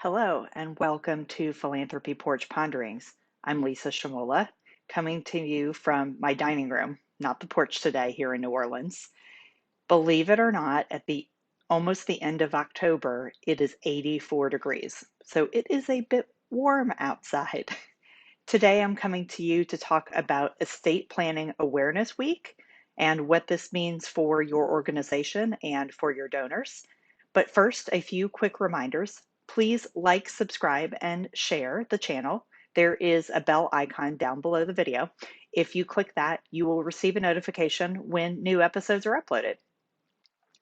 Hello, and welcome to Philanthropy Porch Ponderings. I'm Lisa Shamola, coming to you from my dining room, not the porch today here in New Orleans. Believe it or not, at the almost the end of October, it is 84 degrees. So it is a bit warm outside. Today, I'm coming to you to talk about Estate Planning Awareness Week and what this means for your organization and for your donors. But first, a few quick reminders. Please like, subscribe, and share the channel. There is a bell icon down below the video. If you click that, you will receive a notification when new episodes are uploaded.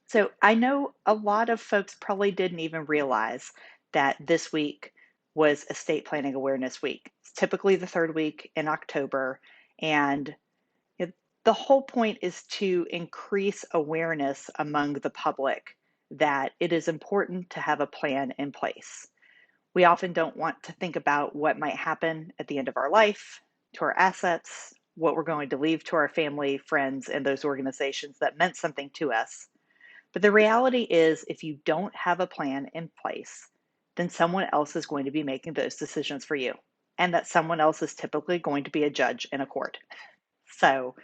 So I know a lot of folks probably didn't even realize that this week was Estate Planning Awareness Week. It's typically the third week in October, and the whole point is to increase awareness among the public that it is important to have a plan in place. We often don't want to think about what might happen at the end of our life, to our assets, what we're going to leave to our family, friends, and those organizations that meant something to us. But the reality is, if you don't have a plan in place, then someone else is going to be making those decisions for you. And that someone else is typically going to be a judge in a court. So,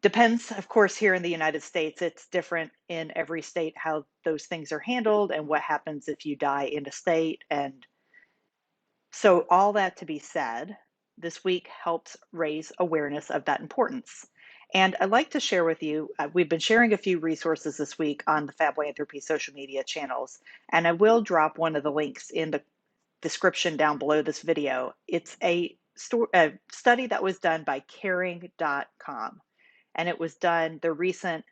depends, of course, here in the United States, it's different in every state how those things are handled and what happens if you die in a state. And so, all that to be said, this week helps raise awareness of that importance. And I'd like to share with you, we've been sharing a few resources this week on the Philanthropy social media channels, and I will drop one of the links in the description down below this video. It's a study that was done by caring.com, and it was done the recent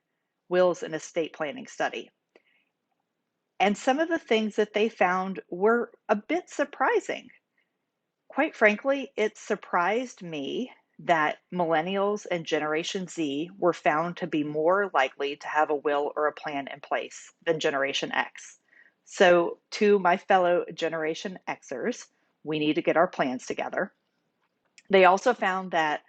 wills and estate planning study. And some of the things that they found were a bit surprising. Quite frankly, it surprised me that millennials and Generation Z were found to be more likely to have a will or a plan in place than Generation X. So, to my fellow Generation Xers, we need to get our plans together. They also found that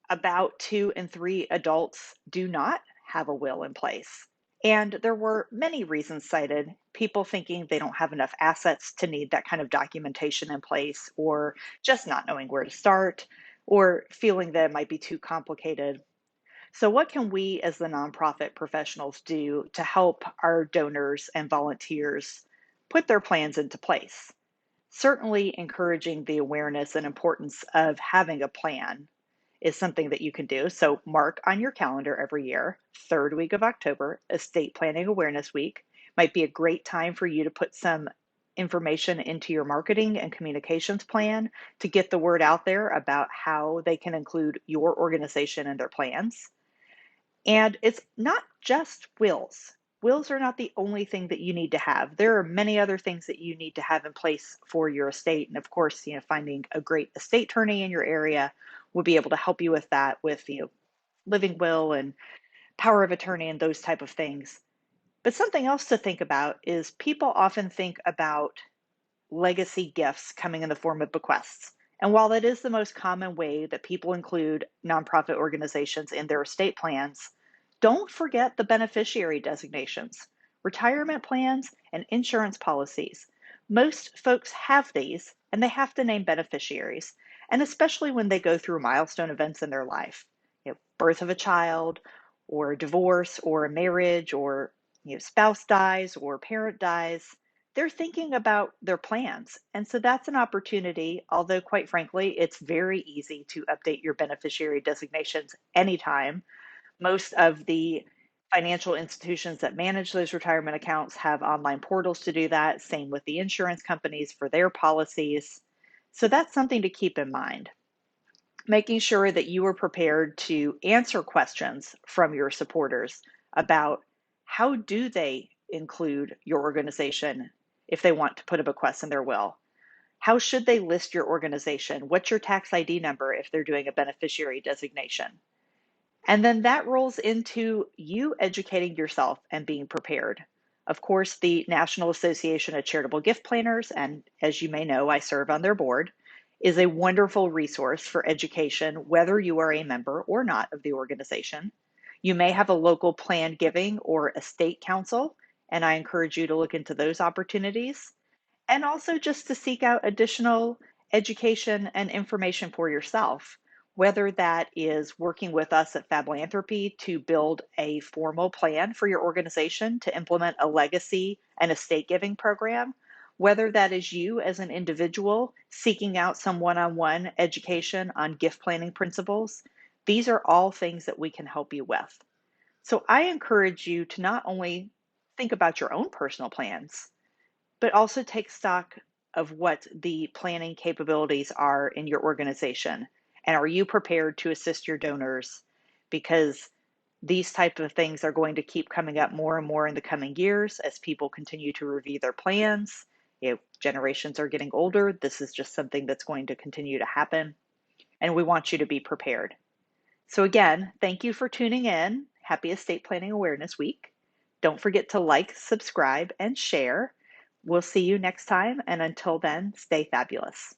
about 2 in 3 adults do not have a will in place. And there were many reasons cited, people thinking they don't have enough assets to need that kind of documentation in place, or just not knowing where to start, or feeling that it might be too complicated. So, what can we as the nonprofit professionals do to help our donors and volunteers put their plans into place? Certainly, encouraging the awareness and importance of having a plan is something that you can do. So mark on your calendar every year, third week of October, Estate Planning Awareness Week. Might be a great time for you to put some information into your marketing and communications plan to get the word out there about how they can include your organization in their plans. And it's not just wills. Wills are not the only thing that you need to have. There are many other things that you need to have in place for your estate. And of course, finding a great estate attorney in your area will be able to help you with that, with living will and power of attorney and those type of things. But something else to think about is people often think about legacy gifts coming in the form of bequests. And while that is the most common way that people include nonprofit organizations in their estate plans, don't forget the beneficiary designations, retirement plans, and insurance policies. Most folks have these, and they have to name beneficiaries, and especially when they go through milestone events in their life, birth of a child, or divorce, or a marriage, or spouse dies, or parent dies. They're thinking about their plans. And so that's an opportunity, although quite frankly, it's very easy to update your beneficiary designations anytime. Most of the financial institutions that manage those retirement accounts have online portals to do that. Same with the insurance companies for their policies. So that's something to keep in mind. Making sure that you are prepared to answer questions from your supporters about how do they include your organization if they want to put a bequest in their will. How should they list your organization? What's your tax ID number if they're doing a beneficiary designation? And then that rolls into you educating yourself and being prepared. Of course, the National Association of Charitable Gift Planners, and as you may know, I serve on their board, is a wonderful resource for education, whether you are a member or not of the organization. You may have a local planned giving or estate council, and I encourage you to look into those opportunities. and also just to seek out additional education and information for yourself, whether that is working with us at Philanthropy to build a formal plan for your organization to implement a legacy and estate giving program, whether that is you as an individual seeking out some one on one education on gift planning principles. These are all things that we can help you with. So I encourage you to not only think about your own personal plans, but also take stock of what the planning capabilities are in your organization. And are you prepared to assist your donors? Because these type of things are going to keep coming up more and more in the coming years as people continue to review their plans. Generations are getting older. This is just something that's going to continue to happen. And we want you to be prepared. So again, thank you for tuning in. Happy Estate Planning Awareness Week. Don't forget to like, subscribe, and share. We'll see you next time. And until then, stay fabulous.